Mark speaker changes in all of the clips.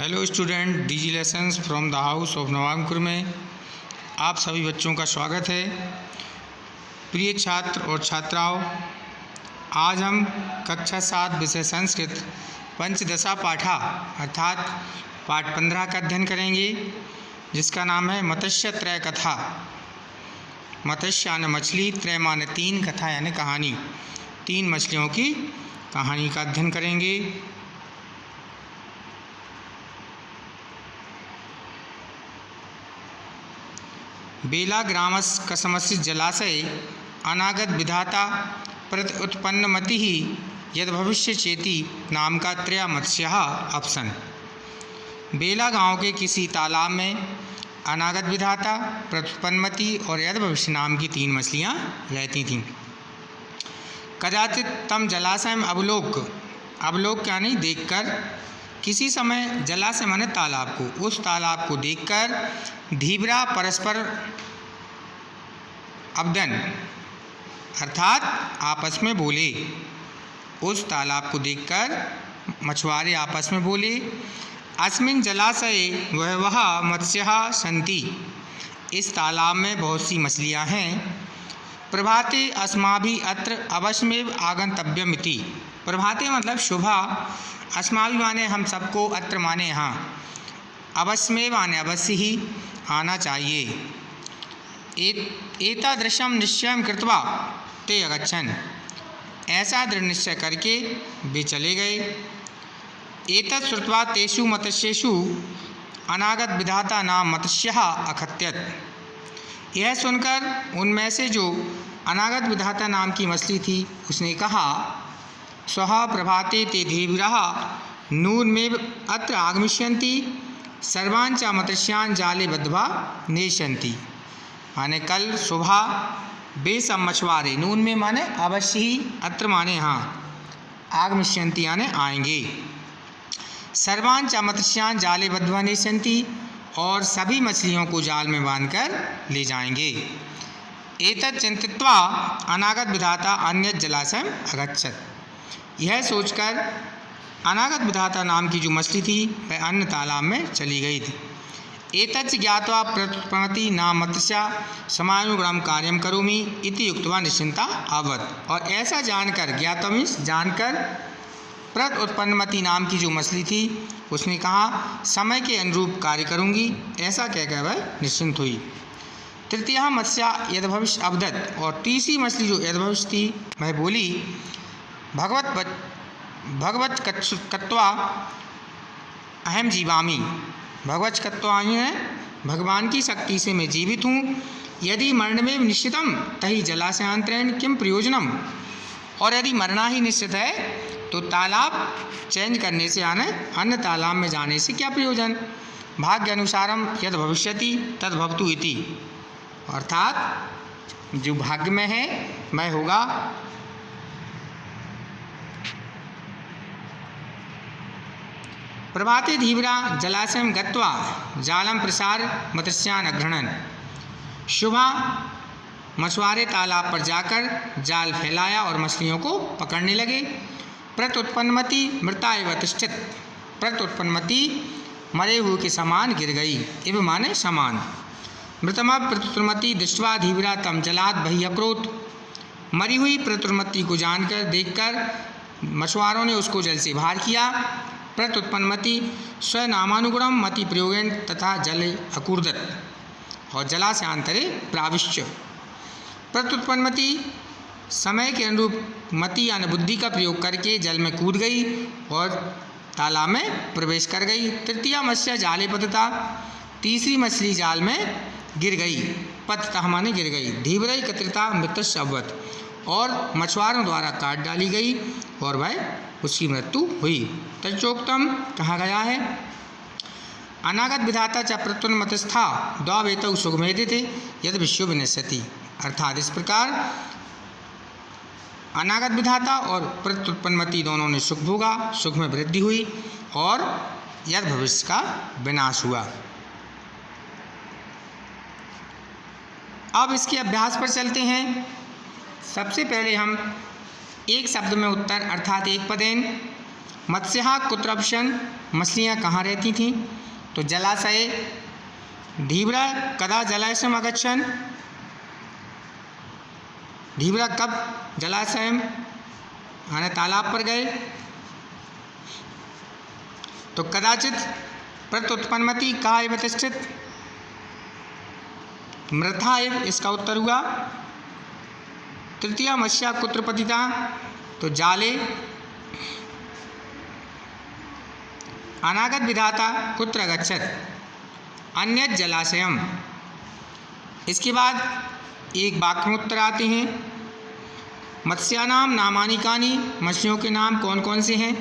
Speaker 1: Hello student, DG lessons from the house of Navankur में आप सभी बच्चों का स्वागत है। प्रिय छात्र और छात्राओं, आज हम कक्षा 7 विषय संस्कृत पंचदशा पाठा अर्थात पाठ 15 का अध्ययन करेंगे, जिसका नाम है मत्स्य त्रय कथा। मत्स्य यानी मछली, त्रय माने 3, कथा यानी कहानी। 3 मछलियों की कहानी का अध्ययन करेंगे। बेला ग्रामस कसमस्य जलाशय अनागत विधाता प्रत उत्पन्नमति यद भविष्य चेती नाम का त्रय मत्स्य अप्सन। बेला गांव के किसी तालाब में अनागत विधाता, प्रत्युत्पन्नमति और यद भविष्य नाम की 3 मछलियां रहती थीं। कदाचित तम जलाशय में अवलोक यानी देखकर, किसी समय जलाशय माने तालाब को, उस तालाब को देखकर धीवरा परस्पर अवदन अर्थात आपस में बोले। उस तालाब को देखकर मछुआरे आपस में बोले, अस्मिन् जलाशये वह मत्स्यः सन्ति, इस तालाब में बहुत सी मछलियां हैं। प्रभाते अस्माभिः अत्र अवश्यमेव आगन्तव्यमिति। प्रभाते मतलब सुबह, अस्माभिः माने हम सबको, अत्र माने यहाँ, अवश्यमेव माने अवश्य ही आना चाहिए। एतादृशं निश्चयं कृत्वा ते अगच्छन्, ऐसा दृढ़ निश्चय करके वे चले गए। एतत् श्रुत्वा तेषु मत्स्येषु अनागत विधाता नाम मत्स्यः अकथयत्। यह सुनकर उनमें से जो अनागत विधाता नाम की मछली थी, उसने कहा, स्वः प्रभाते ते धीवराः नूनमेव अत्र आगमिष्यन्ति सर्वान् च मत्स्यान् जाले बद्ध्वा नेष्यन्ति। माने कल सुबह वे सब मछुआरे, नून में माने अवश्य ही, अत्र माने यहाँ, आगमिष्यन्ति यानी आएंगे, सर्वान् च मत्स्यान् जाले बद्ध्वा नेष्यन्ति और सभी मछलियों को जाल में बांधकर ले जाएंगे। एतत् चिंतित्वा अनागत विधाता अन्यत् जलाशयम् अगच्छत्। यह सोचकर अनागत विधाता नाम की जो मछली थी, वह अन्य तालाब में चली गई थी। एतच्च ज्ञात्वा प्रत्युत्पन्नमति नाम मत्स्या समानुगुणं कार्यं करोमि इति उक्त्वा निश्चिंता अभवत्। और ऐसा जानकर, ज्ञात्वा मीन्स जानकर, प्रत्युत्पन्नमति नाम की जो मछली थी, उसने कहा, समय के अनुरूप कार्य करूंगी, ऐसा कहकर वह निश्चिंत हुई। तृतीया मत्स्या यद्भविष्य अवदत्। और तीसरी मछली जो यद्भविष्य थी, वह बोली, भगवत कत्वा अहम जीवामी। भगवत कत्वा है, भगवान की शक्ति से मैं जीवित हूँ। यदि मरणमेव निश्चितम तहि जलाशयांतरेण किम प्रयोजनम। और यदि मरना ही निश्चित है तो तालाब चेंज करने से, आने अन्य तालाब में जाने से क्या प्रयोजन। भाग्य अनुसारम यद भविष्यति तद भवतु इति। अर्थात जो भाग्य में है वह होगा। प्रभाते धीवरा जलाशयं गत्वा जालं प्रसार्य मत्स्यान् अगृह्णन्। सुबह मछुआरे तालाब पर जाकर जाल फैलाया और मछलियों को पकड़ने लगे। प्रत्युत्पन्नमति मृता एव तिष्ठत्। प्रत्युत्पन्नमति मरे हुए के समान गिर गई, एव माने समान। मृतमा प्रत्युत्पन्नमति दृष्ट्वा धीवरा तम जलात् बहिः अक्रोत्। मरी हुई प्रत्युत्पन्नमति को जानकर, देखकर मछुआरों ने उसको जल से बाहर किया। प्रत्युत्पन्नमति स्वनामानुगुणं मति प्रयोगेन तथा जले अकूर्दत और जलाशयांतरे प्राविश्य। प्रत्युत्पन्नमति समय के अनुरूप मति यानी बुद्धि का प्रयोग करके जल में कूद गई और तालाब में प्रवेश कर गई। तृतीया मत्स्य जाले पतता। तीसरी मछली जाल में गिर गई। पततः माने गिर गई। धीवरै कत्रिता मृतस्य अभवत्। और मछुआरों द्वारा काट डाली गई और वह उसकी मृत्यु हुई। तच्चोक्तम कहा गया है, अनागत विधाता च प्रत्युन्मतस्था द्वावेतौ सुखमेदिते यद विश्व विनश्यति। अर्थात इस प्रकार अनागत विधाता और प्रत्युत्पन्नमति दोनों ने सुख भोगा, सुख में वृद्धि हुई और यद भविष्य का विनाश हुआ। अब इसके अभ्यास पर चलते हैं। सबसे पहले हम एक शब्द में उत्तर अर्थात एक पदेन मत्स्यः कुत्र अप्सन मछलियाँ कहाँ रहती थीं? तो जलाशय। धीवरा कदा जलाशयम अगच्छन्? धीवरा कब जलाशयम यानी तालाब पर गए? तो कदाचित प्रत्युत्पन्नमति कहा एव तिष्ठित? मृथा एव इसका उत्तर हुआ। तृतीया मत्स्या कुत्र पतिता? तो जाले। अनागत विधाता कुत्र अगच्छत्? अन्यत् जलाशयम। इसके बाद एक वाक्य में उत्तर आते हैं। मत्स्यानाम नामानि कानि? मछलियों के नाम कौन कौन से हैं?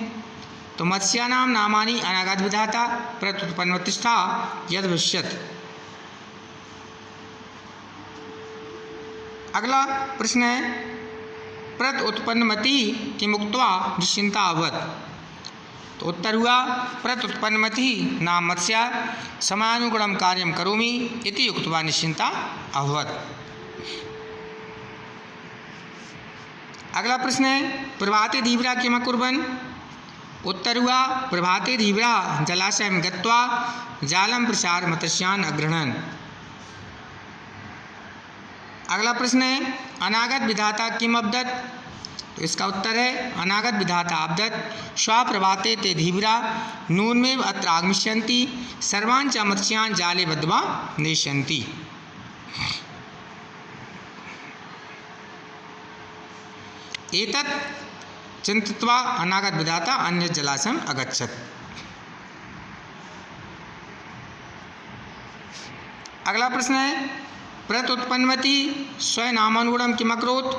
Speaker 1: तो मत्स्यानाम नामानि अनागत विधाता प्रत्युत्पन्नमतिष्ठा यद भविष्यत्। अगला प्रश्न है प्रत्युत्पन्नमति किमुक्त्वा निश्चिंता अभवत्? तो उत्तर हुआ प्रत्युत्पन्नमति नाम मत्स्या समानुगुणं कार्यं करोमि इति उक्त्वा निश्चिंता अभवत्। अगला प्रश्न है प्रभाते धीवरा किम अकुर्वन्? उत्तर हुआ प्रभाते धीवरा जलाशयं गत्वा जालं प्रसार मत्स्यान् अगृह्णन्। अगला प्रश्न है अनागत विधाता किम अवदत्? तो इसका उत्तर है अनागत विधाता अवदत् श्वः प्रभाते ते धीवरा नूनमेव अत्र आगमिष्यन्ति सर्वान् च मत्स्यान् जाले बद्ध्वा नेष्यन्ति। एतत् चिंतित्वा अनागत विधाता अन्य जलाशयम् अगच्छत्। अगला प्रश्न है प्रत्युत्पन्नमति स्वनामानुगुणं किम अकरोत्?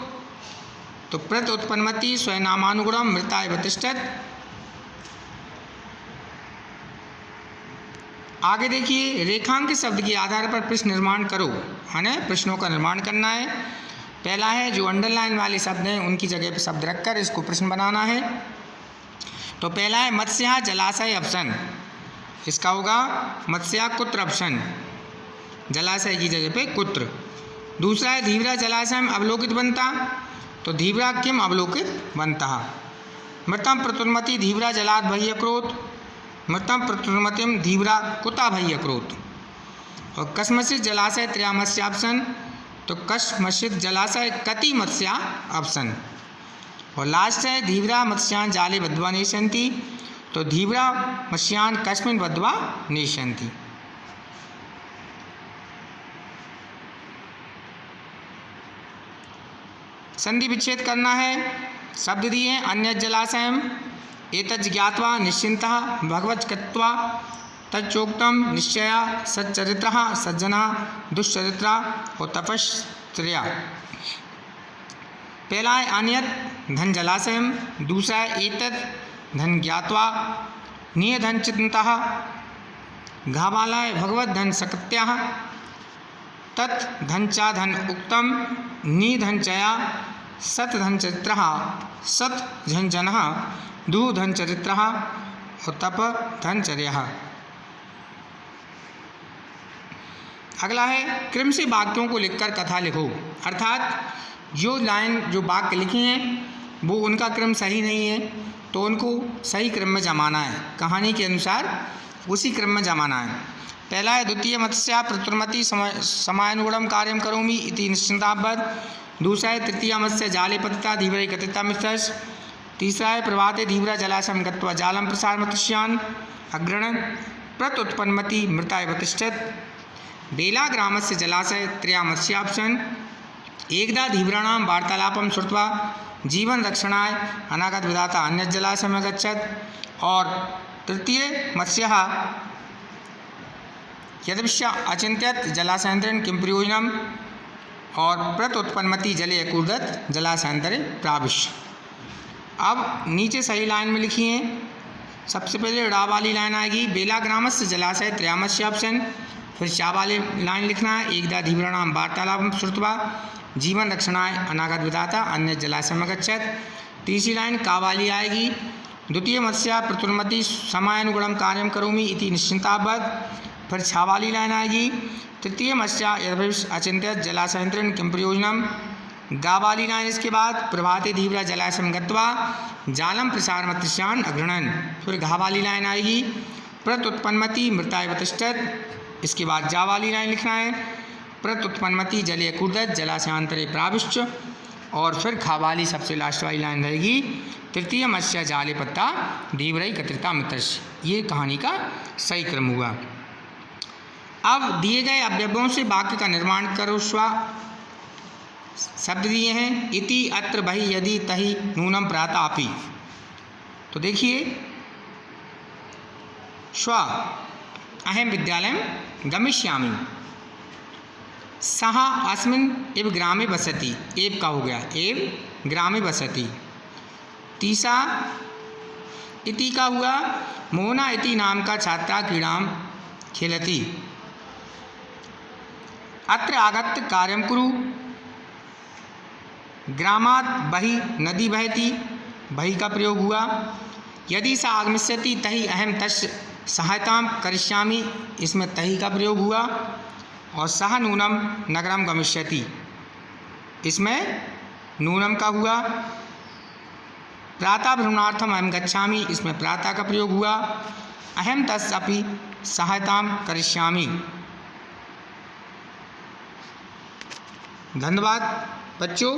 Speaker 1: तो प्रत्युत्पन्नमति स्वनामानुगुणं मृता एव तिष्ठत्। आगे देखिए रेखांकित शब्द के आधार पर प्रश्न निर्माण करो। हमें प्रश्नों का निर्माण करना है। पहला है जो अंडरलाइन वाले शब्द हैं उनकी जगह पर शब्द रखकर इसको प्रश्न बनाना है। तो पहला है मत्स्या जलाशय ऑप्शन, इसका होगा मत्स्या कुत्र ऑप्शन, जलाशय की जगह पे कुत्र। दूसरा है धीवरा जलाशय में अवलोकित बनता, तो धीवरा किम अवलोकित बनता। मृतम प्रत्युन्मति धीवरा जलाद भय्य अकरोत्, मृतम प्रत्युन्मतिम धीवरा कुता भय्य अकरोत्। और कस्मचित जलाशय त्रयामत्स्या ऑप्शन, तो कस्मचित जलाशय कति मत्स्या ऑप्शन। और लास्ट है धीवरा मत्स्यान् जाले बद्ध्वा नेष्यन्ति, तो धीवरा मत्स्यान् कस्मिन् बद्ध्वा नेष्यन्ति। संधि विच्छेद करना है। शब्द दिए हैं अन्य जलाशयम एतज् ज्ञात्वा निश्चिंतः भगवत् कृत्वा तच्चोक्तम निश्चया सच्चरित्रः सज्जनः दुश्चरित्रा और तपश्चर्या। पहला है अन्यत धन जलाशयम, दूसरा है एतत् धन ज्ञात्वा निय धन चिंतः, घा वाला है भगवत धन सकृत्याः, तत् धन चा धन उक्तम नी धन चया सत धन चरित्रः सत धन जनः दु धन चरित्रः और तप धनचर्या। अगला है क्रम से वाक्यों को लिखकर कथा लिखो, अर्थात जो वाक्य लिखे हैं वो उनका क्रम सही नहीं है तो उनको सही क्रम में जमाना है, कहानी के अनुसार उसी क्रम में जमाना है। पहला है द्वितीय मत्स्या प्रत्युन्मति समानुगुणम कार्यम करोमि इति निश्चिंतावत्। दूसरा है तृतीया मत्स्य जाले पतिता धीवरे कथिता मित्रस्। तीसरा है प्रभाते धीवरा जलाशयं गत्वा जालं प्रसार मत्स्यान् अग्रणन् प्रत्युत्पन्नमति मृता एव तिष्ठत्। बेला ग्रामस्य जलाशय त्रयामत्स्या ऑप्शन। एकदा धीवराणां वार्तालापं श्रुत्वा जीवन रक्षणाय अनागत विधाता अन्य जलाशयम् अगच्छत्। और तृतीय मत्स्यः यदृश्य अचिंत्यत जलाशयान्तरेण किं प्रयोजनम्। और प्रत्युत्पन्नमति जले अकूर्दत जलाशयान्तरे प्राविश्य। अब नीचे सही लाइन में लिखी है। सबसे पहले ड़ा वाली लाइन आएगी बेला ग्रामस्य जलाशय त्रयामत्स्या ऑप्शन, फिर चा वाली लाइन लिखना है एकदा धीवराणां वार्तालापं श्रुत्वा जीवन रक्षणाय अनागत विधाता अन्य जलाशयम् अगच्छत्। तीसरी लाइन का वाली आएगी द्वितीय मत्स्या प्रत्युन्मति समानुगुणं कार्यं करोमि इति निश्चिंतावत्। फिर छा वाली लाइन आएगी तृतीय मत्स्या यदभिश्च अचिंत्यत जलाशयान्तरेण किं प्रयोजनम्। गा वाली लाइन इसके बाद प्रभाते धीवरा जलाशयम गत्वा जालम प्रसार मत्स्यान अग्रणन। फिर घा वाली लाइन आएगी प्रत उत्पन्नमति मृताय तिष्ठत। इसके बाद जा वाली लाइन लिखना है प्रत उत्पन्नमति जले कूदत जलाशयांतरे प्राविश्च। और फिर खा वाली सबसे लास्ट वाली लाइन रहेगी तृतीय मत्स्य जाले पत्ता धीवरई कत्रिता मित्रस्य। ये कहानी का सही क्रम हुआ। अब दिए गए अवयवों से वाक्य का निर्माण करो। स्वा शब्द दिए हैं इति अत्र बहि यदि तहि नूनम प्रातापि। तो देखिए स्वा अहम विद्यालयं गमिष्यामि सः अस्मिन् एव ग्रामे वसति। एव का हो गया एव ग्रामे वसति। तीसरा इति का हुआ मोहना इति नाम का छात्रा क्रीड़ां खेलति। अत्र आगत्य कार्यं कुरु ग्रामात् बहि नदी बहती। बहि का प्रयोग हुआ। यदि सा आगमिष्यति तहि अहम तस्य सहायतां करिष्यामि। इसमें तहि का प्रयोग हुआ। और सह नूनम नगरम गमिष्यति इसमें नूनम का हुआ। प्रातः भ्रमणार्थम अहम गच्छामि इसमें प्रातः का प्रयोग हुआ। अहम तस्य अपि सहायतां करिष्यामि। धन्यवाद बच्चों।